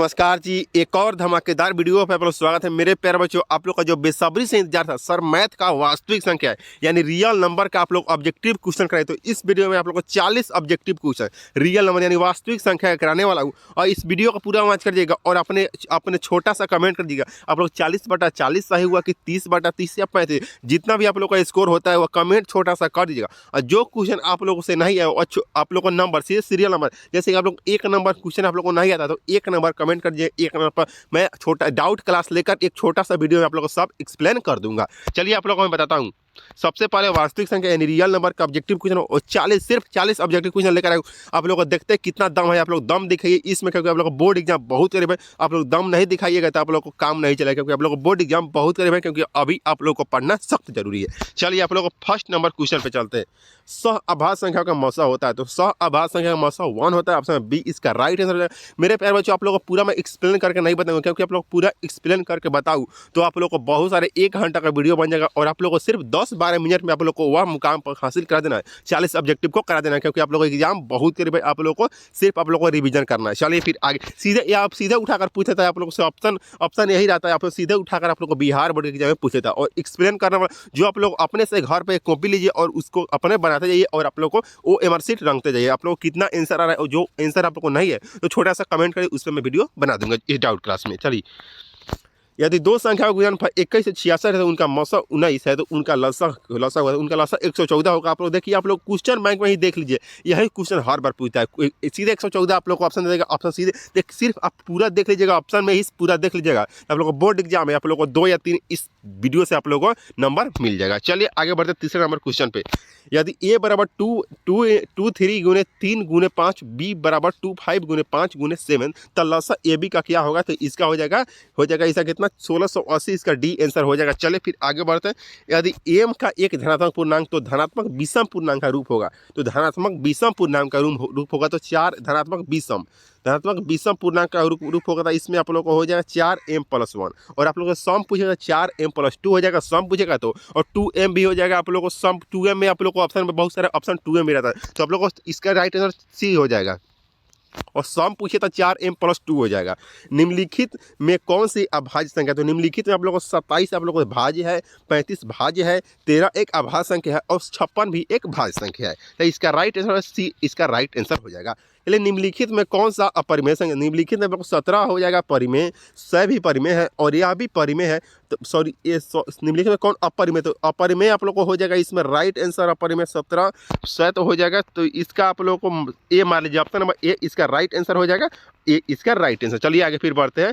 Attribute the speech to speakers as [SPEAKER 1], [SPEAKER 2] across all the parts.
[SPEAKER 1] नमस्कार जी, एक और धमाकेदार वीडियो पे आप लोग स्वागत है। मेरे प्यारे बच्चों, आप लोग का जो बेसब्री से इंतजार था सर मैथ का वास्तविक संख्या है यानी रियल नंबर का आप लोग ऑब्जेक्टिव क्वेश्चन कराए, तो इस वीडियो में आप लोग को 40 ऑब्जेक्टिव क्वेश्चन रियल नंबर यानी वास्तविक संख्या कराने वाला हूँ। और इस वीडियो को पूरा वॉच कर दीजिएगा और अपने अपने छोटा सा कमेंट कर दीजिएगा आप लोग 40/40 सही हुआ कि 30/30 या 35, जितना भी आप लोग का स्कोर होता है वो कमेंट छोटा सा कर दीजिएगा। और जो क्वेश्चन आप लोगों से नहीं है आप लोग को नंबर सीरियल नंबर, जैसे कि आप लोग एक नंबर क्वेश्चन आप लोग को नहीं आता तो एक नंबर कमेंट कर दीजिए। एक नंबर पर मैं छोटा डाउट क्लास लेकर एक छोटा सा वीडियो में आप लोगों को सब एक्सप्लेन कर दूंगा। चलिए आप लोगों को मैं बताता हूँ। सबसे पहले वास्तविक संख्या यानी रियल नंबर का ऑब्जेक्टिव क्वेश्चन और 40 सिर्फ 40 ऑब्जेक्टिव क्वेश्चन लेकर आए। आप लोगों को देखते हैं कितना दम है, आप लोग दम दिखाइए इसमें, क्योंकि आप लोग को बोर्ड एग्जाम बहुत करीब है। आप लोग दम नहीं दिखाइएगा तो आप लोग को काम नहीं चलेगा, क्योंकि आप लोग को बोर्ड एग्जाम बहुत करीब है, क्योंकि अभी आप लोग को पढ़ना सख्त जरूरी है। चलिए आप लोग को फर्स्ट नंबर क्वेश्चन पे चलते हैं। सह आभाज्य संख्या का मौसा होता है, तो सह आभाज्य संख्या का मौसा 1 होता है। ऑप्शन बी इसका राइट आंसर हो जाएगा। मेरे प्यारे बच्चों, आप लोग को पूरा मैं एक्सप्लेन करके नहीं बताऊंगा, क्योंकि आप लोग पूरा एक्सप्लेन करके बताऊँ तो आप लोग को बहुत सारे 1 घंटा का वीडियो बन जाएगा और आप लोग को सिर्फ 10-12 मिनट में आप लोग को वह मुकाम पर हासिल करा देना है, 40 ऑब्जेक्टिव को करा देना है, क्योंकि आप लोगों को एग्जाम बहुत करीब है। आप लोग को सिर्फ आप लोग को रिवीजन करना है। चलिए फिर आगे सीधे, या आप सीधे उठाकर पूछे था आप लोगों से, ऑप्शन यही रहता है। आप लोग सीधे उठाकर आप लोग को बिहार बोर्ड के एग्जाम में पूछे था और एक्सप्लेन करना वाला जो आप लोग अपने से घर पे कॉपी लीजिए और उसको अपने बनाते जाइए और आप लोग को वो एमआर सीट रंगते जाइए। आप लोग को कितना आंसर आ रहा है और जो आंसर आप लोग को नहीं है तो छोटा सा कमेंट करिए, उस पर मैं वीडियो बना दूंगा इस डाउट क्लास में। चलिए, यदि दो संख्या का गुणनफल 21 से 66 है तो उनका मौसा 19 है, तो उनका लसा हुआ उनका लसा 114 होगा। आप लोग देखिए, आप लोग क्वेश्चन बैंक में ही देख लीजिए, यही क्वेश्चन हर बार पूछता है। सीधे 114 आप लोग को ऑप्शन दे देगा, ऑप्शन सीधे देख, सिर्फ आप पूरा देख लीजिएगा, ऑप्शन में ही पूरा देख लीजिएगा। आप लोग को बोर्ड एग्जाम है, आप लोग को 2 या 3 इस वीडियो से आप लोग को नंबर मिल जाएगा। चलिए आगे बढ़ते तीसरे नंबर क्वेश्चन पे। यदि a बराबर 2 3 × 3 × 5, b बराबर 2 5 × 5 × 7, तो लसा ए बी का क्या होगा? तो इसका हो जाएगा इसका कितना 1680, इसका डी आंसर हो जाएगा। चले फिर आगे बढ़ते हैं। यदि m का एक धनात्मक पूर्णांक तो धनात्मक विषम पूर्णांक का रूप होगा, तो धनात्मक विषम पूर्णांक का रूप होगा तो 4 धनात्मक विषम पूर्णांक का रूप होगा, तो इसमें आप लोग को हो जाएगा 4m+1 और आप लोग को सम पूछेगा 4m+2 हो जाएगा, सम पूछेगा तो, और 2m भी हो जाएगा। आप लोग को सम 2m में आप लोग को ऑप्शन में बहुत सारे ऑप्शन 2m में रहता है, तो आप लोग को इसका राइट आंसर सी हो जाएगा। और सम पूछे तो 4m+2 हो जाएगा। निम्नलिखित में कौन सी अभाज्य संख्या? तो निम्नलिखित में आप लोगों को 27 आप लोगों को भाज्य है, 35 भाज्य है, 13 एक अभाज्य संख्या है और 56 भी एक भाज्य संख्या है। तो इसका राइट आंसर सी, इसका राइट आंसर हो जाएगा। चलिए, निम्नलिखित में कौन सा अपरिमेय संख्या? निम्नलिखित में 17 हो जाएगा परिमेय, 6 भी परिमेय है और यह भी परिमेय है। तो सॉरी, ये निम्नलिखित में कौन अपरिमेय? तो अपरिमेय आप लोग को हो जाएगा इसमें राइट आंसर अपरिमेय 17, 6 तो हो जाएगा। तो इसका आप लोग को ए मान लीजिए, ऑप्शन नंबर ए इसका राइट आंसर हो जाएगा, ए इसका राइट आंसर। चलिए आगे फिर बढ़ते हैं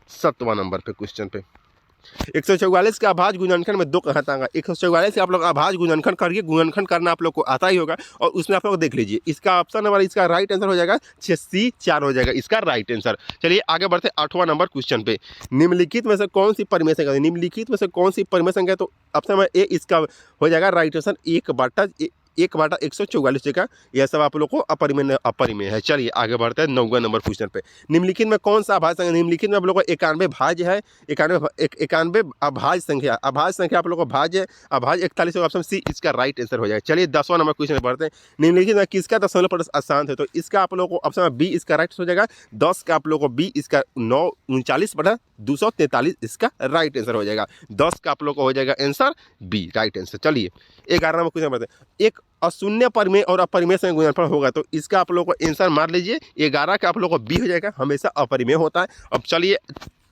[SPEAKER 1] 7वां नंबर पे क्वेश्चन पे। 144 का अभाज्य गुणनखंड में 2 घातांक। 144 से आप लोग अभाज्य गुणनखंड करिए, गुणनखंड करना आप लोग को आता ही होगा और उसमें आप लोग देख लीजिए इसका ऑप्शन नंबर, इसका राइट आंसर हो जाएगा 6C4 हो जाएगा इसका राइट आंसर। चलिए आगे बढ़ते 8वां नंबर क्वेश्चन पे। निम्नलिखित में से कौन सी परिमेय संख्या? निम्नलिखित में से कौन सी परिमेय संख्या? तो ऑप्शन नंबर ए इसका हो जाएगा राइट आंसर 1/144 जगह। यह सब आप लोग को अपरिमेय है। चलिए आगे बढ़ते हैं 9वां नंबर क्वेश्चन पे। निम्नलिखित में कौन सा अभाज्य संख्या? निम्नलिखित में आप लोग को 91 भाज्य है, 91 अभाज्य संख्या आप लोग को भाज्य 41 ऑप्शन सी इसका राइट आंसर हो जाएगा। चलिए 10वां नंबर क्वेश्चन पे बढ़ते हैं। निम्नलिखित में किसका दशमलव प्रदर्श अशांत है? तो इसका आप लोग को ऑप्शन बी इसका राइट हो जाएगा। 10 का आप लोग को बी इसका 39/243 इसका राइट आंसर हो जाएगा। 10 का आप लोग को हो जाएगा आंसर बी राइट आंसर। चलिए 11वां नंबर क्वेश्चन बढ़ते हैं। एक अशून्य परिमेय और अपरिमेय संख्या गुणनफल होगा, तो इसका आप लोग को आंसर मार लीजिए 11 का आप लोग को बी हो जाएगा, हमेशा अपरिमेय होता है। अब चलिए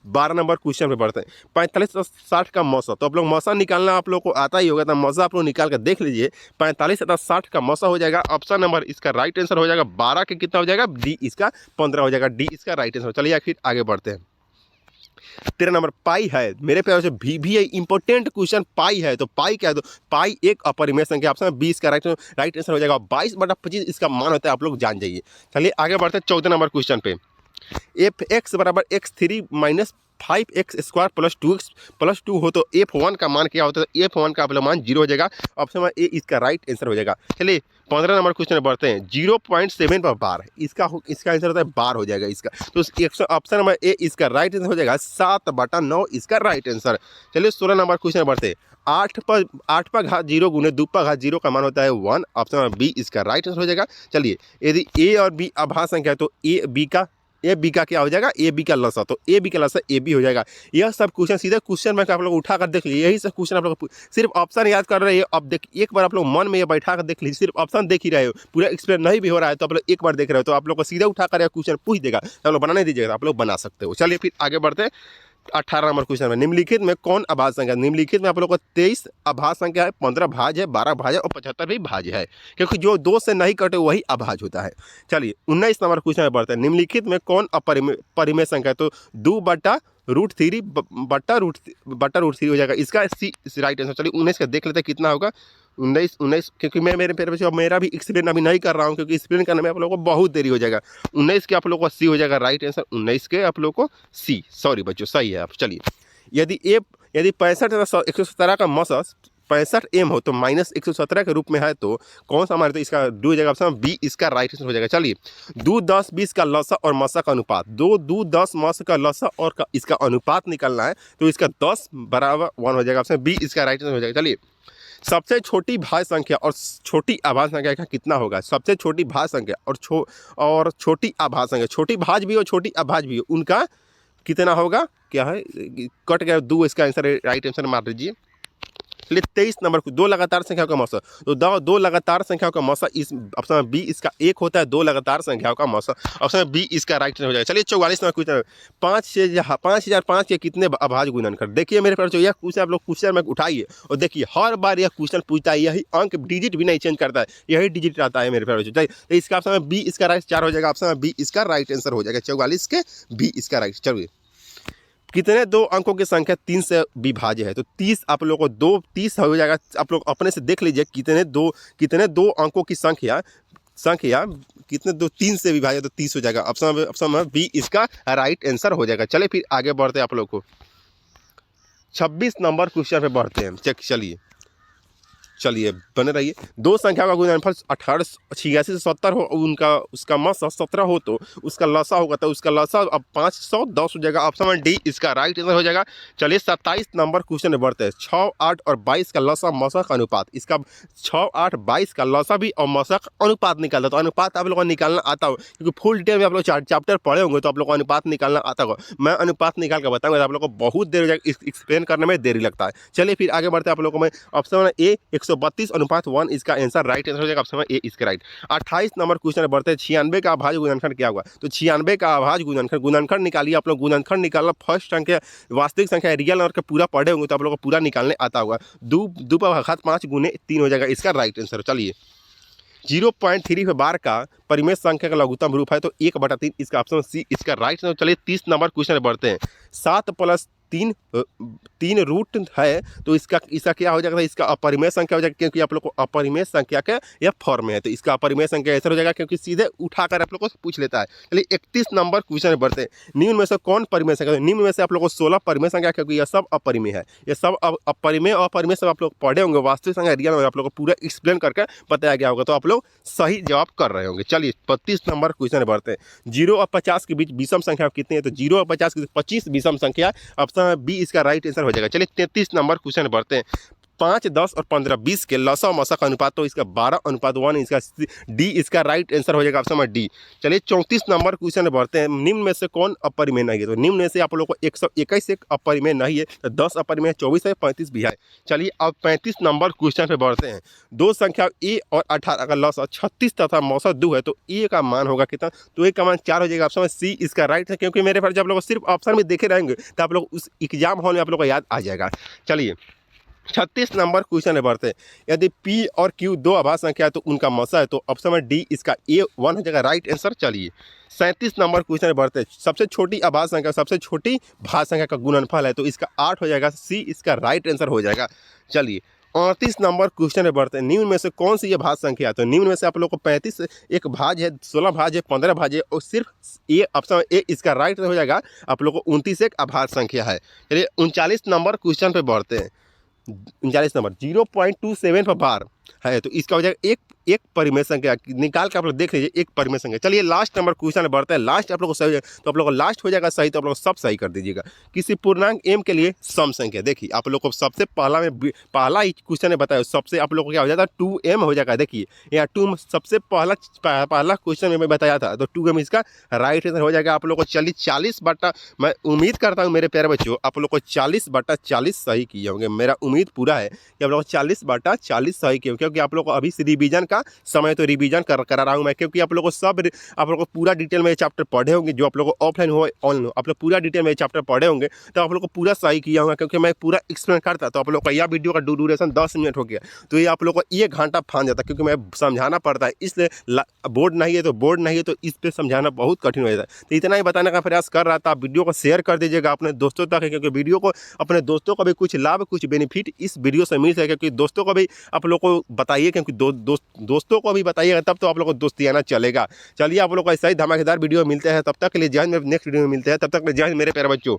[SPEAKER 1] 12 नंबर क्वेश्चन पे बढ़ते हैं। 45 और 60 का मौसा, तो आप लोग मौसा निकालना आप लोग को आता ही होगा, तो मौसा आप लोग निकाल कर देख लीजिए। 45 तथा 60 का मौसा हो जाएगा, ऑप्शन नंबर इसका राइट आंसर हो जाएगा 12 के कितना हो जाएगा? डी इसका 15 हो जाएगा, डी इसका राइट आंसर। चलिए फिर आगे बढ़ते हैं। 13 नंबर पाई है। मेरे प्यारे से भी इंपॉर्टेंट क्वेश्चन पाई है, तो पाई क्या है? तो पाई एक अपरिमेय संख्या, ऑप्शन 20 का राइट आंसर हो जाएगा। 22/25 इसका मान होता है, आप लोग जान जाइए। चलिए आगे बढ़ते हैं 14 नंबर क्वेश्चन पे। f(x) बराबर x3 - 5x² + 2x + 2 हो तो f1 का मान क्या होता है? तो f1 का आप लोग मान 0 हो जाएगा, ऑप्शन नंबर ए इसका राइट आंसर हो जाएगा। चलिए 15 नंबर क्वेश्चन में बढ़ते हैं। 0.7 पर बार, इसका आंसर होता है बार हो जाएगा इसका, तो ऑप्शन नंबर ए इसका राइट आंसर हो जाएगा 7/9 इसका राइट आंसर। चलिए 16 नंबर क्वेश्चन में बढ़ते हैं। 8 पर घात 0 गुने 2 पर घात 0 का मान होता है 1, ऑप्शन नंबर बी इसका राइट आंसर हो जाएगा। चलिए यदि ए और बी अभाज्य संख्या है तो ए बी का ए बी का क्या हो जाएगा, ए बी का लसा, तो ए बी का लसा ए बी हो जाएगा। यह सब क्वेश्चन सीधे क्वेश्चन बैंक आप लोग उठा कर देख लीजिए, यही सब क्वेश्चन आप लोग सिर्फ ऑप्शन याद कर रहे हैं। अब देख एक बार आप लोग मन में ये बैठा कर देख लीजिए, सिर्फ ऑप्शन देख ही रहे हो, पूरा एक्सप्लेन नहीं भी हो रहा है तो आप लोग एक बार देख रहे हो तो आप लोग को सीधे उठा कर क्वेश्चन पूछ देगा, आप लोग बनाने दीजिएगा, आप लोग बना सकते हो। चलिए फिर आगे बढ़ते हैं। 18 नंबर क्वेश्चन में निम्नलिखित में कौन अभाज्य संख्या, निम्नलिखित में आप लोग को 23 अभाज्य संख्या है, 15 भाज्य है, 12 भाज्य और 75 भी भाज्य है, क्योंकि जो 2 से नहीं कटे वही अभाज्य होता है। चलिए 19 नंबर क्वेश्चन में बढ़ते हैं। निम्नलिखित में कौन अपरिमेय संख्या है, तो 2/√3 बटा√3 हो जाएगा, इसका सी राइट आंसर। चलिए 19 का देख लेते हैं कितना होगा। 19 क्योंकि मैं मेरा भी एक्सप्लेन अभी नहीं कर रहा हूँ, क्योंकि एक्सप्लेन करने में आप लोगों को बहुत देरी हो जाएगा। 19 के आप लोगों को सी हो जाएगा राइट आंसर, 19 के आप लोगों को सी, सॉरी बच्चों सही है आप। चलिए यदि 65/117 का मसस 65 m हो तो -117 के रूप में है तो कौन सा हमारे, तो इसका डी हो जाएगा ऑप्शन बी, इसका राइट आंसर हो जाएगा। चलिए 2, 10, 20 का लसा और मसा का अनुपात, 2, 10 मस का लसा और इसका अनुपात निकालना है, तो इसका 10 बराबर 1 हो जाएगा, ऑप्शन बी इसका राइट आंसर हो जाएगा। चलिए सबसे छोटी भाज्य संख्या और छोटी अभाज्य संख्या का कितना होगा, सबसे छोटी भाज्य संख्या और छोटी अभाज्य संख्या, छोटी भाज्य भी हो छोटी अभाज्य भी हो, उनका कितना होगा, क्या है कट गया 2, इसका आंसर राइट आंसर मार दीजिए। चलिए 23 नंबर को 2 लगातार संख्याओं का मौसा, तो 2 लगातार संख्याओं का मौसा इस ऑप्शन बी इसका 1 होता है, 2 लगातार संख्याओं का मौसा, ऑप्शन बी इसका राइट आंसर हो जाएगा। चलिए 44 नंबर क्वेश्चन, 5005 के कितने अभाज्य गुणनखंड, देखिए मेरे पास जो यह क्वेश्चन आप लोग क्वेश्चन में उठाइए और देखिए हर बार यह क्वेश्चन पूछता है, यही अंक डिजिट भी नहीं चेंज करता है, यही डिजिट आता है मेरे पास। तो इसका ऑप्शन बी इसका राइट 4 हो जाएगा, ऑप्शन बी इसका राइट आंसर हो जाएगा 44 के बी इसका राइट। चलिए कितने 2 अंकों की संख्या 3 से विभाज्य है, तो 30 आप लोगों को 30 हो जाएगा, आप लोग अपने से देख लीजिए कितने दो अंकों की संख्या कितने 3 से विभाज्य, तो 30 हो जाएगा, ऑप्शन बी इसका राइट आंसर हो जाएगा। चलिए फिर आगे बढ़ते हैं आप लोग को 26 नंबर क्वेश्चन पे बढ़ते हैं। चलिए बने रहिए। 2 संख्या का गुणनफल 88 से 70 हो, उसका मसा 17 हो तो उसका लसा होगा, तो उसका लसा अब 510 हो जाएगा, ऑप्शन डी इसका राइट आंसर हो जाएगा। चलिए 27 नंबर क्वेश्चन में बढ़ते हैं। 6, 8 और 22 का लसा मसा का अनुपात, इसका 6, 8, 22 का लसा भी और मसा का अनुपात निकालता, तो अनुपात आप लोगों को निकालना आता हो, क्योंकि फुल डिटेल में आप लोग चैप्टर पढ़े होंगे तो आप लोग को अनुपात निकालना आता होगा। मैं अनुपात निकाल कर बताऊंगा, आप लोग को बहुत देर हो जाएगा, एक्सप्लेन करने में देरी लगता है। चलिए फिर आगे बढ़ते हैं आप लोग को मैं ऑप्शन ए 132/1 इसका आंसर राइट आंसर हो जाएगा, ऑप्शन ए इसका राइट। 28 नंबर क्वेश्चन में बढ़ते हैं। 96 का अभाज्य गुणनखंड क्या होगा, तो 96 का अभाज्य गुणनखंड निकालिए, आप लोग गुणनखंड निकालना फर्स्ट संख्या वास्तविक संख्या रियल नंबर का पूरा पढ़े होंगे तो आप लोग को पूरा निकालने आता होगा। 2 पर घात 5 गुने 3 हो जाएगा, इसका राइट आंसर। चलिए 0.3 बार का परिमेय संख्या का लघुत्तम रूप है तो 1/3 इसका ऑप्शन सी इसका राइट आंसर। चलिए 30 नंबर क्वेश्चन में बढ़ते हैं। 7 + 3 रूट है तो इसका क्या हो जाएगा, इसका अपरिमेय संख्या हो जाएगा, क्योंकि आप लोग को अपरिमेय संख्या का यह फॉर्म में है, तो इसका अपरिमेय संख्या ऐसा हो जाएगा क्योंकि सीधे उठाकर आप लोग को पूछ लेता है। चलिए 31 नंबर क्वेश्चन में बढ़ते हैं। निम्न में से कौन परिमेय संख्या, निम्न में से आप लोग को 16 परिमेय संख्या, क्योंकि यह सब अपरिमेय है, ये सब अपरिमेय अपरिमेय सब आप लोग पढ़े होंगे, वास्तविक संख्या रियल में आप लोग को पूरा एक्सप्लेन करके बताया गया होगा, तो आप लोग सही जवाब कर रहे होंगे। चलिए 32 नंबर क्वेश्चन में बढ़ते हैं। 0 और 50 के बीच विषम संख्या कितनी है, तो 0 और 50 के बीच 25 विषम संख्या, ऑप्शन बी इसका राइट आंसर हो जाएगा। चलिए 33 नंबर क्वेश्चन में बढ़ते हैं। 5, 10 और 15, 20 के लसा मसा का अनुपात, तो इसका 12:1 इसका डी इसका राइट आंसर हो जाएगा, ऑप्शन डी। चलिए 34 नंबर क्वेश्चन में बढ़ते हैं। निम्न में से कौन अपरिमेय नहीं है, तो निम्न में से आप लोग को 121 एक अपरिमेय नहीं है, तो 10 अपरिमेय, 24 है, 35 भी है। चलिए अब 35 नंबर क्वेश्चन पे बढ़ते हैं। 2 संख्या ए और 18 का लसा 36 तथा मौसा 2 है तो ए का मान होगा कितना, तो ए का मान 4 हो जाएगा, ऑप्शन सी इसका राइट है, क्योंकि मेरे पास जब लोग सिर्फ ऑप्शन में देखे रहेंगे तो आप लोग उस एग्जाम हॉल में आप लोग को याद आ जाएगा। चलिए 36 नंबर क्वेश्चन में बढ़ते हैं। यदि P और Q 2 अभाज्य संख्या है तो उनका मसा है, तो ऑप्शन डी इसका A1 हो जाएगा राइट आंसर। चलिए 37 नंबर क्वेश्चन में बढ़ते हैं। सबसे छोटी अभाज्य संख्या सबसे छोटी भाज्य संख्या का गुणनफल है, तो इसका 8 हो जाएगा, सी इसका राइट आंसर हो जाएगा। चलिए 38 नंबर क्वेश्चन में बढ़ते हैं। निम्न में से कौन सी ये भाज्य संख्या है, तो निम्न में से आप लोग को 35 एक भाज्य है, 16 भाज्य है, 15 भाज्य है, और सिर्फ ए ऑप्शन ए इसका राइट हो जाएगा। आप लोग को 29 एक अभाज्य संख्या है। चलिए 39 नंबर क्वेश्चन पे बढ़ते हैं। 39 नंबर 0.27 पर बार है, तो इसका हो जाएगा एक परिमेय संख्या निकाल के आप लोग देख लीजिए, एक परिमेय संख्या। चलिए लास्ट नंबर क्वेश्चन बढ़ता है, लास्ट आप लोग को सही है तो आप लोग को लास्ट हो जाएगा सही, तो आप लोग सब सही कर दीजिएगा। किसी पूर्णांक m के लिए सम संख्या, देखिए आप लोग को सबसे पहला ही क्वेश्चन ने बताया, सबसे आप लोग को क्या हो जाता है 2m हो जाएगा। देखिए यहाँ 2 सबसे पहला क्वेश्चन में बताया था, तो 2m इसका राइट आंसर हो जाएगा आप लोग को। चलिए 40 बटा, मैं उम्मीद करता हूँ मेरे प्यारे बच्चों आप लोग को 40/40 सही किए होंगे। मेरा उम्मीद पूरा है कि आप लोग 40/40 सही किए, क्योंकि आप लोग को अभी से रिवीजन का समय, तो रिवीजन करा रहा हूँ मैं, क्योंकि आप लोग को आप लोग को पूरा डिटेल में ये चैप्टर पढ़े होंगे, जो आप लोग को ऑफलाइन हो ऑनलाइन हो, आप लोग पूरा डिटेल में ये चैप्टर पढ़े होंगे, तो आप लोग को पूरा सही किया होगा, क्योंकि मैं पूरा एक्सप्लेन करता। तो आप लोग का यह वीडियो का ड्यूरेशन 10 मिनट हो गया, तो ये आप लोग को 1 घंटा फान जाता, क्योंकि मैं समझाना पड़ता है, इसलिए बोर्ड नहीं है तो इस पर समझाना बहुत कठिन हो जाता है। तो इतना ही बताने का प्रयास कर रहा था। आप वीडियो को शेयर कर दीजिएगा अपने दोस्तों तक, क्योंकि वीडियो को अपने दोस्तों को भी कुछ लाभ, कुछ बेनिफिट इस वीडियो से मिल सके, क्योंकि दोस्तों को भी आप लोग को बताइए, क्योंकि दोस्तों को भी बताइएगा, तब तो आप लोग को दोस्तियाना चलेगा। चलिए आप लोग को ऐसा ही धमाकेदार वीडियो मिलते हैं, तब तक के लिए जय हिंद। नेक्स्ट वीडियो में मिलते हैं, तब तक के लिए जय हिंद मेरे प्यारे बच्चों।